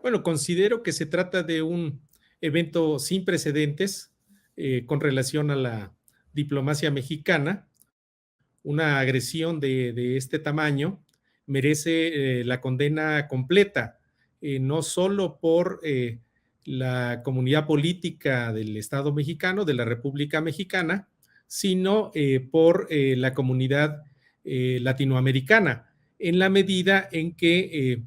Bueno, considero que se trata de un evento sin precedentes con relación a la diplomacia mexicana. Una agresión de este tamaño merece la condena completa, no solo por la comunidad política del Estado mexicano, de la República Mexicana, sino por la comunidad latinoamericana, en la medida en que,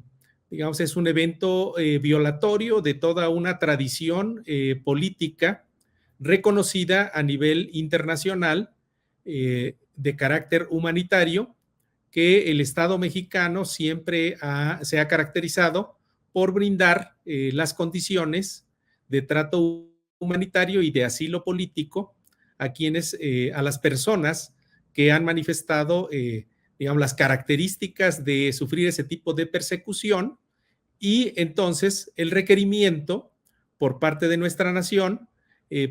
digamos, es un evento violatorio de toda una tradición política reconocida a nivel internacional, de carácter humanitario, que el Estado mexicano siempre se ha caracterizado por brindar las condiciones de trato humanitario y de asilo político a a las personas que han manifestado, digamos, las características de sufrir ese tipo de persecución, y entonces el requerimiento por parte de nuestra nación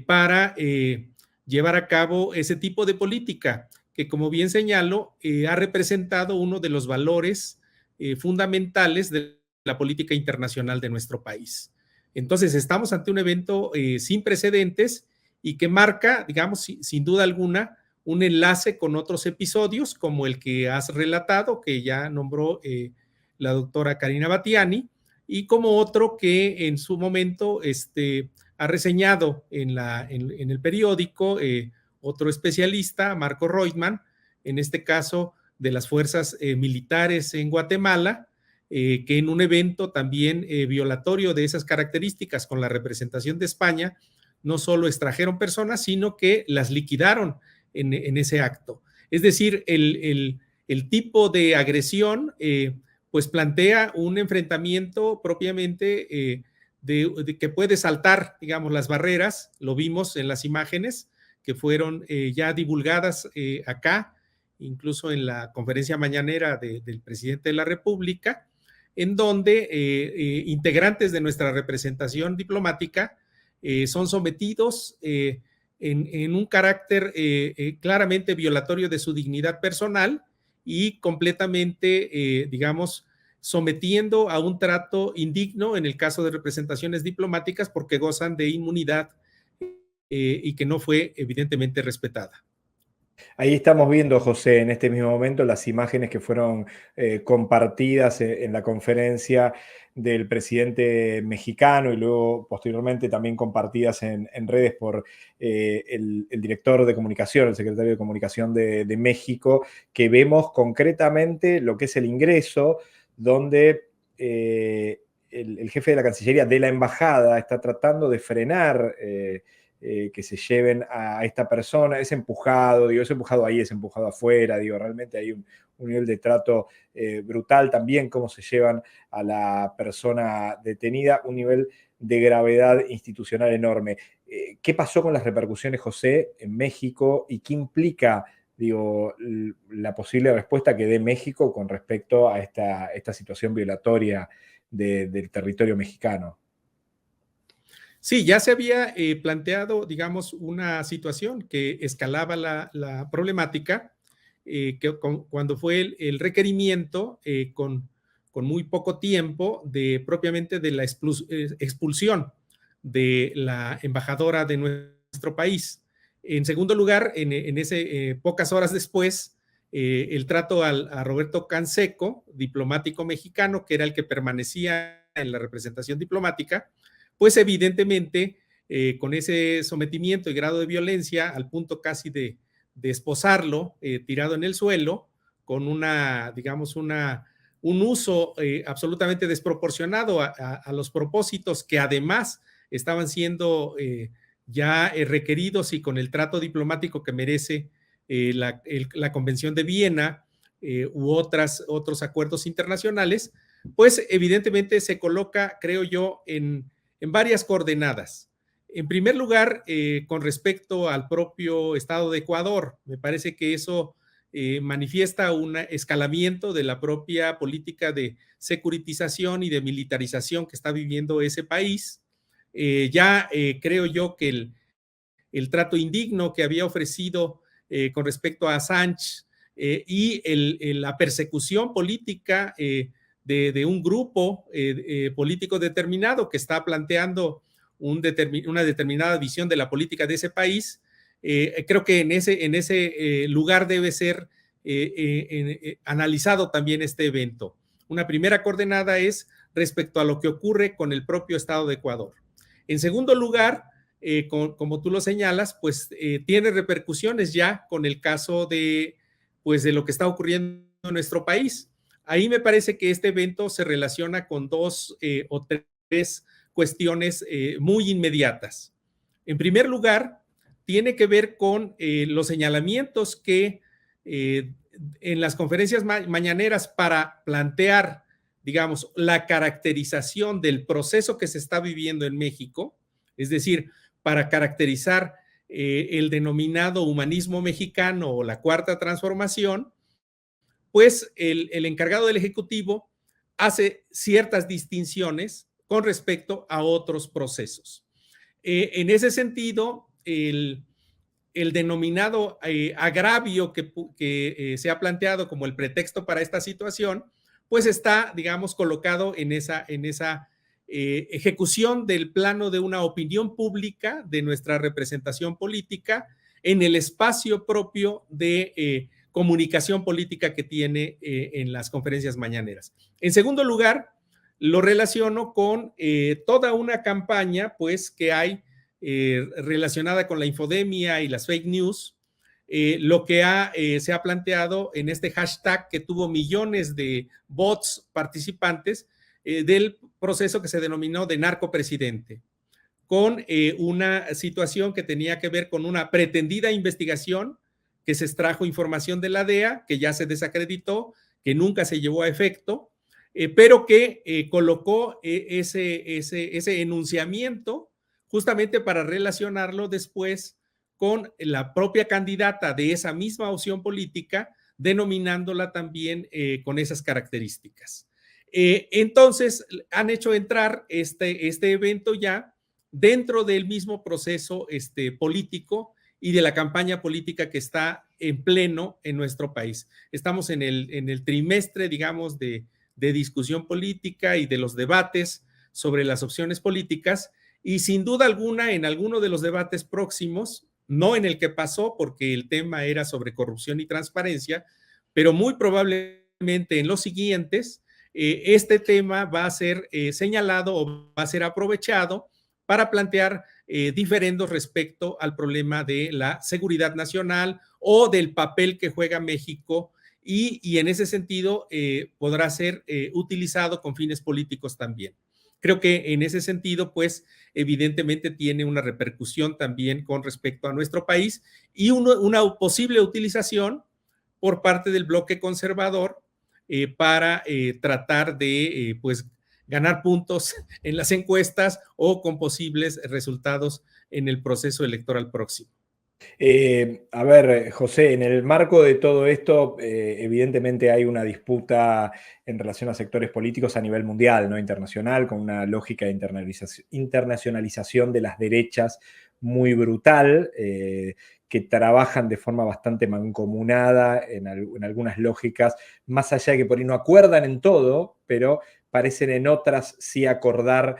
para llevar a cabo ese tipo de política, que como bien señalo, ha representado uno de los valores fundamentales de la política internacional de nuestro país. Entonces, estamos ante un evento sin precedentes y que marca, digamos, sin duda alguna, un enlace con otros episodios, como el que has relatado, que ya nombró la doctora Karina Batiani, y como otro que en su momento ha reseñado en el periódico otro especialista, Marco Reutemann, en este caso de las fuerzas militares en Guatemala, que en un evento también violatorio de esas características con la representación de España, no solo extrajeron personas, sino que las liquidaron en ese acto. Es decir, el tipo de agresión pues plantea un enfrentamiento propiamente de que puede saltar, digamos, las barreras. Lo vimos en las imágenes que fueron ya divulgadas acá, incluso en la conferencia mañanera del presidente de la República, en donde integrantes de nuestra representación diplomática son sometidos en un carácter claramente violatorio de su dignidad personal y completamente, digamos, sometiendo a un trato indigno en el caso de representaciones diplomáticas porque gozan de inmunidad y que no fue evidentemente respetada. Ahí estamos viendo, José, en este mismo momento las imágenes que fueron compartidas en la conferencia del presidente mexicano y luego posteriormente también compartidas en redes por el director de comunicación, el secretario de comunicación de México, que vemos concretamente lo que es el ingreso, donde el jefe de la Cancillería de la embajada está tratando de frenar que se lleven a esta persona. Es empujado, digo, es empujado ahí, es empujado afuera, digo, realmente hay un nivel de trato brutal también, cómo se llevan a la persona detenida, un nivel de gravedad institucional enorme. ¿Qué pasó con las repercusiones, José, en México y qué implica, digo, la posible respuesta que dé México con respecto a esta situación violatoria del territorio mexicano? Sí, ya se había planteado, digamos, una situación que escalaba la problemática, cuando fue el requerimiento con muy poco tiempo de propiamente de la expulsión de la embajadora de nuestro país. En segundo lugar, en ese pocas horas después, el trato a Roberto Canseco, diplomático mexicano, que era el que permanecía en la representación diplomática, pues evidentemente con ese sometimiento y grado de violencia al punto casi de esposarlo tirado en el suelo, con digamos, un uso absolutamente desproporcionado a los propósitos que además estaban siendo ya requeridos y con el trato diplomático que merece la Convención de Viena u otros acuerdos internacionales, pues evidentemente se coloca, creo yo, en varias coordenadas. En primer lugar, con respecto al propio Estado de Ecuador, me parece que eso manifiesta un escalamiento de la propia política de securitización y de militarización que está viviendo ese país. Creo yo que el trato indigno que había ofrecido con respecto a Assange y la persecución política de un grupo político determinado que está planteando una determinada visión de la política de ese país. Creo que en ese lugar debe ser analizado también este evento. Una primera coordenada es respecto a lo que ocurre con el propio Estado de Ecuador. En segundo lugar, como tú lo señalas, pues tiene repercusiones ya con el caso de lo que está ocurriendo en nuestro país. Ahí me parece que este evento se relaciona con dos o tres cuestiones muy inmediatas. En primer lugar, tiene que ver con los señalamientos que en las conferencias mañaneras para plantear, digamos, la caracterización del proceso que se está viviendo en México, es decir, para caracterizar el denominado humanismo mexicano o la cuarta transformación, pues el encargado del Ejecutivo hace ciertas distinciones con respecto a otros procesos. En ese sentido, el denominado agravio que se ha planteado como el pretexto para esta situación, pues está, digamos, colocado en esa ejecución del plano de una opinión pública de nuestra representación política en el espacio propio de comunicación política que tiene en las conferencias mañaneras. En segundo lugar, lo relaciono con toda una campaña, pues, que hay relacionada con la infodemia y las fake news, lo que se ha planteado en este hashtag que tuvo millones de bots participantes del proceso que se denominó de narcopresidente, con una situación que tenía que ver con una pretendida investigación que se extrajo información de la DEA, que ya se desacreditó, que nunca se llevó a efecto, pero que colocó ese enunciamiento justamente para relacionarlo después con la propia candidata de esa misma opción política, denominándola también con esas características. Entonces, han hecho entrar este evento ya dentro del mismo proceso político y de la campaña política que está en pleno en nuestro país. Estamos en el trimestre, digamos, de discusión política y de los debates sobre las opciones políticas, y sin duda alguna en alguno de los debates próximos, no en el que pasó porque el tema era sobre corrupción y transparencia, pero muy probablemente en los siguientes, este tema va a ser señalado o va a ser aprovechado para plantear diferendos respecto al problema de la seguridad nacional o del papel que juega México, y en ese sentido podrá ser utilizado con fines políticos también. Creo que en ese sentido, pues, evidentemente tiene una repercusión también con respecto a nuestro país y una posible utilización por parte del bloque conservador para tratar de, pues, ganar puntos en las encuestas o con posibles resultados en el proceso electoral próximo. A ver, José, en el marco de todo esto, evidentemente hay una disputa en relación a sectores políticos a nivel mundial, no internacional, con una lógica de internacionalización de las derechas muy brutal, que trabajan de forma bastante mancomunada en algunas lógicas, más allá de que por ahí no acuerdan en todo, pero parecen en otras sí acordar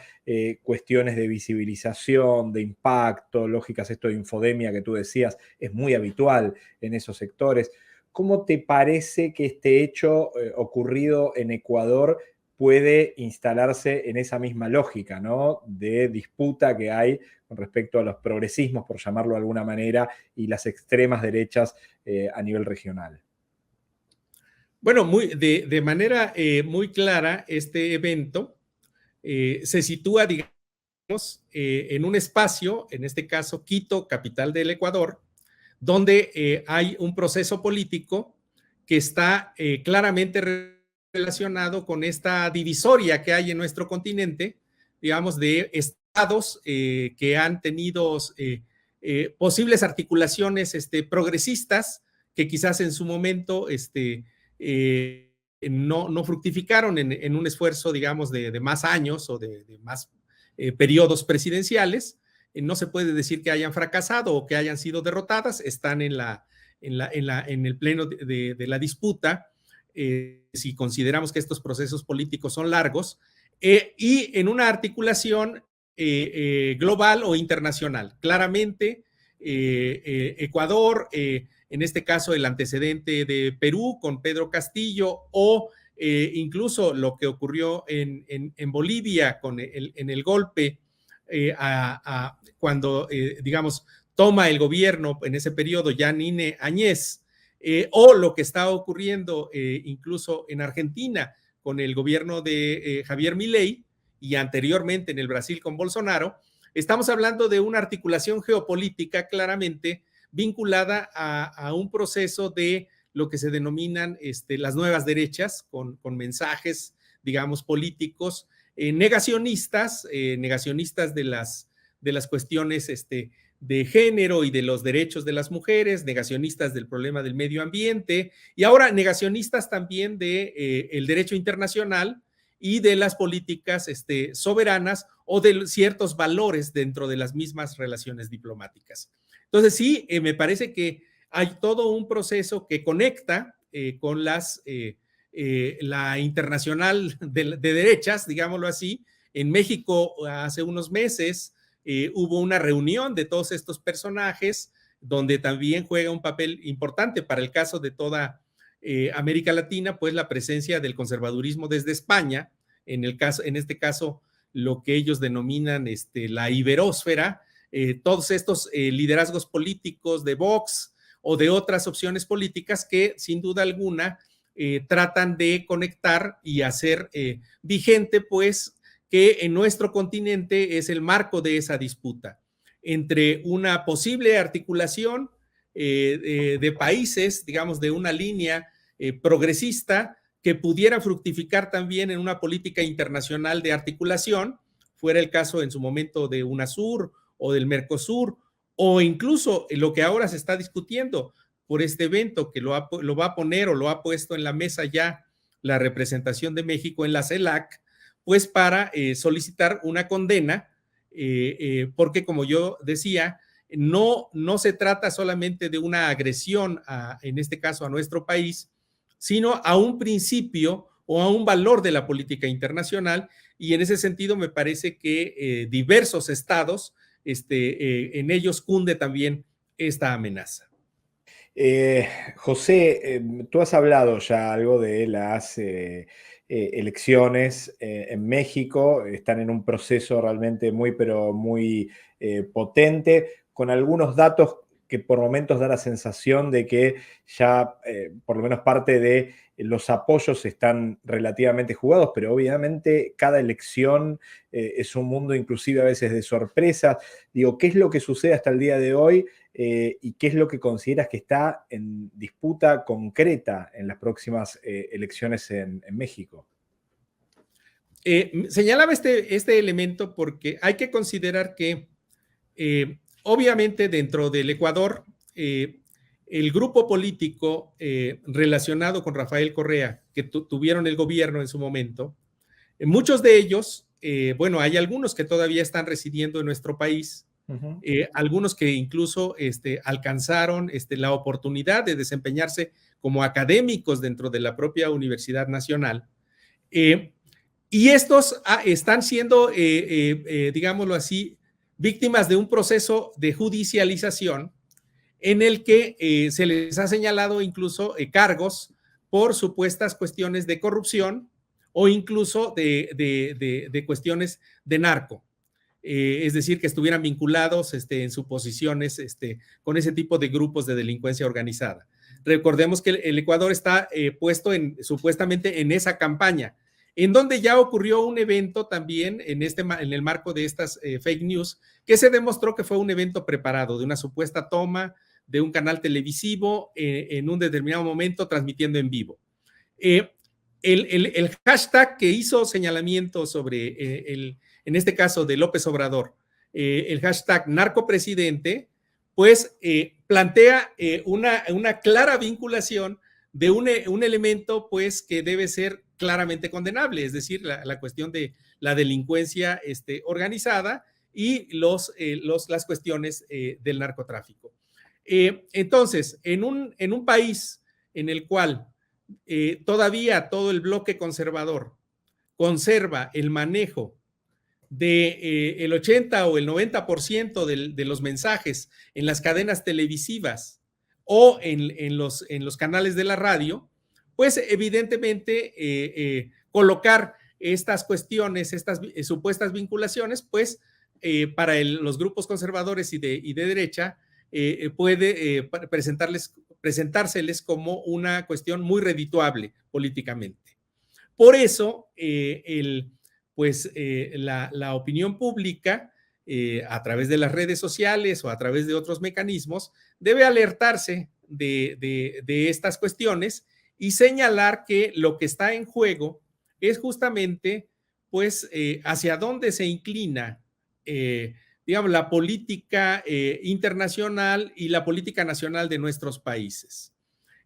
cuestiones de visibilización, de impacto, lógicas, esto de infodemia que tú decías, es muy habitual en esos sectores. ¿Cómo te parece que este hecho ocurrido en Ecuador puede instalarse en esa misma lógica, ¿no?, de disputa que hay con respecto a los progresismos, por llamarlo de alguna manera, y las extremas derechas a nivel regional? Bueno, de manera muy clara, este evento se sitúa, digamos, en un espacio, en este caso Quito, capital del Ecuador, donde hay un proceso político que está claramente relacionado con esta divisoria que hay en nuestro continente, digamos, de estados que han tenido posibles articulaciones progresistas que quizás en su momento no fructificaron en un esfuerzo, digamos, de más años o de más periodos presidenciales. No se puede decir que hayan fracasado o que hayan sido derrotadas, están en el pleno de la disputa si consideramos que estos procesos políticos son largos, y en una articulación global o internacional. Claramente, Ecuador, en este caso el antecedente de Perú con Pedro Castillo, o incluso lo que ocurrió en Bolivia en el golpe cuando, digamos, toma el gobierno en ese periodo Yanine Áñez, o lo que está ocurriendo incluso en Argentina con el gobierno de Javier Milei, y anteriormente en el Brasil con Bolsonaro. Estamos hablando de una articulación geopolítica claramente vinculada a un proceso de lo que se denominan las nuevas derechas, con mensajes, digamos, políticos negacionistas de las cuestiones de género y de los derechos de las mujeres, negacionistas del problema del medio ambiente, y ahora negacionistas también del derecho internacional y de las políticas soberanas o de ciertos valores dentro de las mismas relaciones diplomáticas. Entonces sí, me parece que hay todo un proceso que conecta con la internacional de derechas, digámoslo así. En México hace unos meses hubo una reunión de todos estos personajes donde también juega un papel importante para el caso de toda América Latina, pues la presencia del conservadurismo desde España, en este caso lo que ellos denominan la iberósfera, todos estos liderazgos políticos de Vox o de otras opciones políticas que sin duda alguna tratan de conectar y hacer vigente, pues, que en nuestro continente es el marco de esa disputa entre una posible articulación de países, digamos, de una línea progresista que pudiera fructificar también en una política internacional de articulación, fuera el caso en su momento de UNASUR o del Mercosur, o incluso lo que ahora se está discutiendo por este evento que lo va a poner o lo ha puesto en la mesa ya la representación de México en la CELAC, pues para solicitar una condena, porque como yo decía, no se trata solamente de una agresión, en este caso a nuestro país, sino a un principio o a un valor de la política internacional, y en ese sentido me parece que diversos estados, en ellos cunde también esta amenaza. José, tú has hablado ya algo de las elecciones en México, están en un proceso realmente muy, pero muy potente, con algunos datos que por momentos da la sensación de que ya por lo menos parte de los apoyos están relativamente jugados, pero obviamente cada elección es un mundo inclusive a veces de sorpresas. Digo, ¿qué es lo que sucede hasta el día de hoy? ¿Y qué es lo que consideras que está en disputa concreta en las próximas elecciones en México? Señalaba este elemento porque hay que considerar que obviamente dentro del Ecuador el grupo político relacionado con Rafael Correa, que tuvieron el gobierno en su momento, muchos de ellos, bueno, hay algunos que todavía están residiendo en nuestro país, algunos que incluso alcanzaron la oportunidad de desempeñarse como académicos dentro de la propia Universidad Nacional. Y estos están siendo, digámoslo así, víctimas de un proceso de judicialización en el que se les ha señalado incluso cargos por supuestas cuestiones de corrupción o incluso de cuestiones de narco. Es decir, que estuvieran vinculados en sus posiciones con ese tipo de grupos de delincuencia organizada. Recordemos que el Ecuador está puesto supuestamente en esa campaña, en donde ya ocurrió un evento también en el marco de estas fake news, que se demostró que fue un evento preparado, de una supuesta toma de un canal televisivo en un determinado momento transmitiendo en vivo. El hashtag que hizo señalamiento sobre en este caso de López Obrador, el hashtag narcopresidente, pues plantea una clara vinculación de un elemento pues que debe ser claramente condenable, es decir, la cuestión de la delincuencia organizada y las cuestiones del narcotráfico. Entonces, en un país en el cual todavía todo el bloque conservador conserva el manejo de el 80 o el 90% de los mensajes en las cadenas televisivas o en los canales de la radio, pues evidentemente colocar estas cuestiones, estas supuestas vinculaciones, pues para los grupos conservadores y de derecha puede presentárseles como una cuestión muy redituable políticamente. Por eso, la opinión pública, a través de las redes sociales o a través de otros mecanismos, debe alertarse de estas cuestiones y señalar que lo que está en juego es justamente, pues, hacia dónde se inclina, digamos, la política internacional y la política nacional de nuestros países.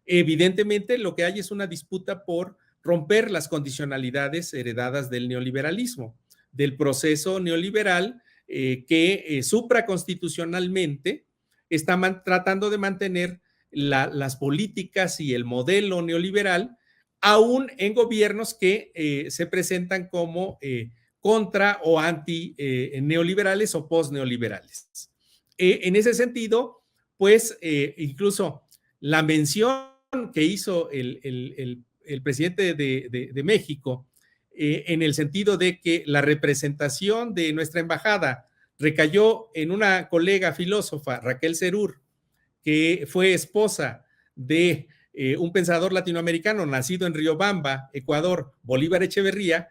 Evidentemente, lo que hay es una disputa por romper las condicionalidades heredadas del neoliberalismo, del proceso neoliberal que supraconstitucionalmente está tratando de mantener las políticas y el modelo neoliberal, aún en gobiernos que se presentan como contra o anti neoliberales o post-neoliberales. En ese sentido, pues incluso la mención que hizo el presidente de México en el sentido de que la representación de nuestra embajada recayó en una colega filósofa, Raquel Serur, que fue esposa de un pensador latinoamericano nacido en Riobamba, Ecuador, Bolívar Echeverría,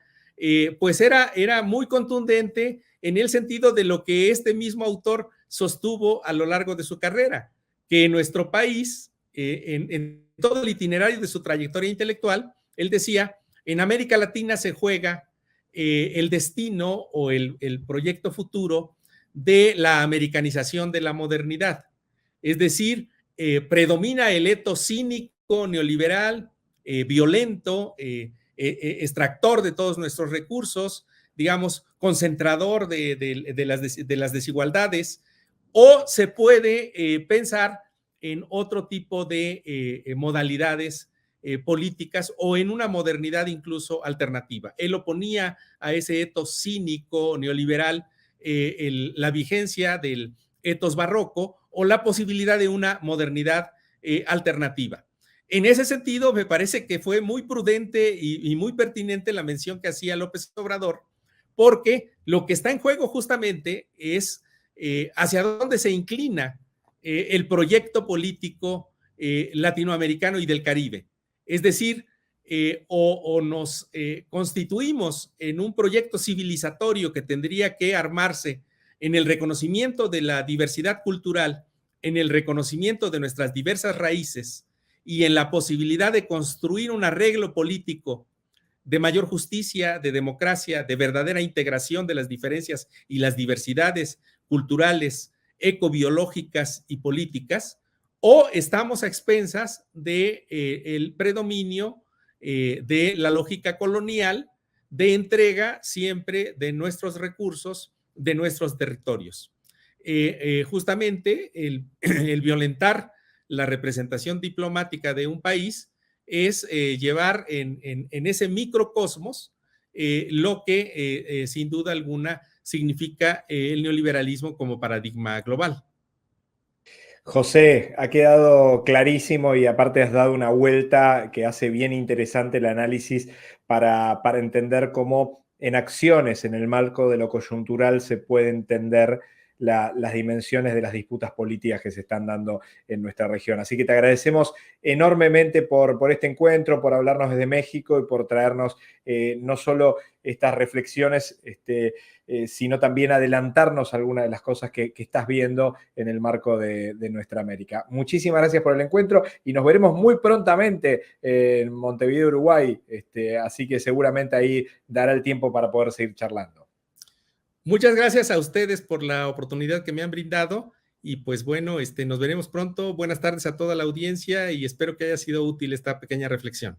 pues era muy contundente en el sentido de lo que este mismo autor sostuvo a lo largo de su carrera, que en nuestro país, en todo el itinerario de su trayectoria intelectual, él decía, en América Latina se juega el destino o el proyecto futuro de la americanización de la modernidad. Es decir, predomina el etos cínico, neoliberal, violento, extractor de todos nuestros recursos, digamos, concentrador de las desigualdades, o se puede pensar en otro tipo de modalidades políticas o en una modernidad incluso alternativa. Él oponía a ese etos cínico neoliberal la vigencia del etos barroco o la posibilidad de una modernidad alternativa. En ese sentido, me parece que fue muy prudente y muy pertinente la mención que hacía López Obrador, porque lo que está en juego justamente es hacia dónde se inclina el proyecto político latinoamericano y del Caribe. Es decir, o nos constituimos en un proyecto civilizatorio que tendría que armarse en el reconocimiento de la diversidad cultural, en el reconocimiento de nuestras diversas raíces y en la posibilidad de construir un arreglo político de mayor justicia, de democracia, de verdadera integración de las diferencias y las diversidades culturales, ecobiológicas y políticas, o estamos a expensas del predominio de la lógica colonial de entrega siempre de nuestros recursos, de nuestros territorios. Justamente el violentar la representación diplomática de un país es llevar en ese microcosmos lo que sin duda alguna significa el neoliberalismo como paradigma global. José, ha quedado clarísimo y aparte has dado una vuelta que hace bien interesante el análisis para entender cómo en acciones, en el marco de lo coyuntural, se puede entender las dimensiones de las disputas políticas que se están dando en nuestra región. Así que te agradecemos enormemente por este encuentro, por hablarnos desde México y por traernos no solo estas reflexiones, sino también adelantarnos algunas de las cosas que estás viendo en el marco de nuestra América. Muchísimas gracias por el encuentro y nos veremos muy prontamente en Montevideo, Uruguay, así que seguramente ahí dará el tiempo para poder seguir charlando. Muchas gracias a ustedes por la oportunidad que me han brindado y pues bueno, nos veremos pronto. Buenas tardes a toda la audiencia y espero que haya sido útil esta pequeña reflexión.